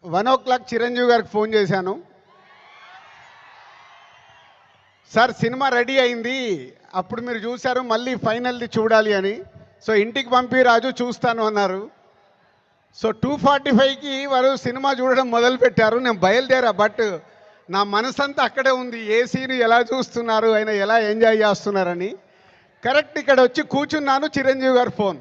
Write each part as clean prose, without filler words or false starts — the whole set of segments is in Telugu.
1 o'clock చిరంజీవి గారికి ఫోన్ చేశాను. సార్ సినిమా రెడీ అయింది, అప్పుడు మీరు చూశారు, మళ్ళీ ఫైనల్ది చూడాలి అని. సో ఇంటికి పంపి రాజు చూస్తాను అన్నారు. సో 2:45కి వారు సినిమా చూడడం మొదలుపెట్టారు. నేను బయలుదేరా, బట్ నా మనసంతా అక్కడే ఉంది. ఏ సీన్ ఎలా చూస్తున్నారు, ఆయన ఎలా ఎంజాయ్ చేస్తున్నారని. కరెక్ట్ ఇక్కడ వచ్చి కూర్చున్నాను, చిరంజీవి గారు ఫోన్.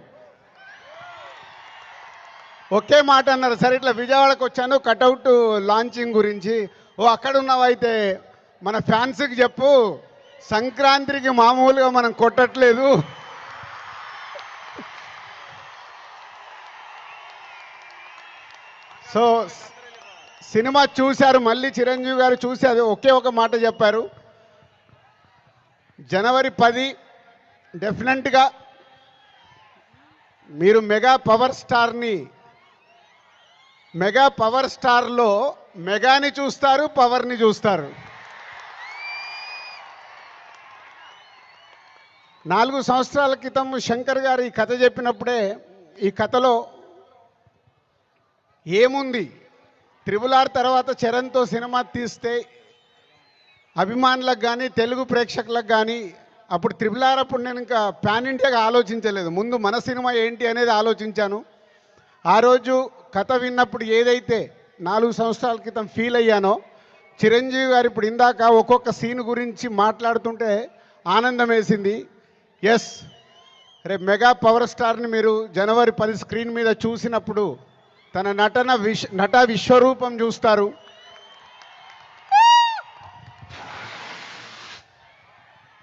ఒకే మాట అన్నారు, సరే ఇట్లా విజయవాడకు వచ్చాను కటౌట్ లాంచింగ్ గురించి. ఓ అక్కడ ఉన్నావైతే మన ఫ్యాన్స్కి చెప్పు, సంక్రాంతికి మామూలుగా మనం కొట్టట్లేదు, సో సినిమా చూశారు. మళ్ళీ చిరంజీవి గారు చూసి అది ఒకే ఒక మాట చెప్పారు, జనవరి 10 డెఫినెట్గా మీరు మెగా పవర్ స్టార్లో మెగాని చూస్తారు, పవర్ని చూస్తారు. 4 సంవత్సరాల క్రితం శంకర్ గారు ఈ కథ చెప్పినప్పుడే, ఈ కథలో ఏముంది, RRR తర్వాత చరణ్తో సినిమా తీస్తే అభిమానులకు కానీ తెలుగు ప్రేక్షకులకు కానీ, అప్పుడు RRR అప్పుడు నేను ఇంకా పాన్ ఇండియాగా ఆలోచించలేదు, ముందు మన సినిమా ఏంటి అనేది ఆలోచించాను. ఆ రోజు కథ విన్నప్పుడు ఏదైతే 4 సంవత్సరాల క్రితం ఫీల్ అయ్యానో, చిరంజీవి గారు ఇప్పుడు ఇందాక ఒక్కొక్క సీన్ గురించి మాట్లాడుతుంటే ఆనందం వేసింది. ఎస్, రేపు మెగా పవర్ స్టార్ని మీరు జనవరి 10 స్క్రీన్ మీద చూసినప్పుడు తన నట విశ్వరూపం చూస్తారు.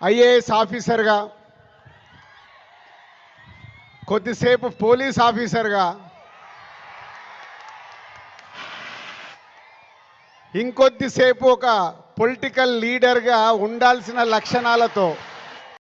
ఐఏఎస్ ఆఫీసర్గా, కొద్దిసేపు పోలీస్ ఆఫీసర్గా, ఇంకొద్దిసేపు ఒక పొలిటికల్ లీడర్గా ఉండాల్సిన లక్షణాలతో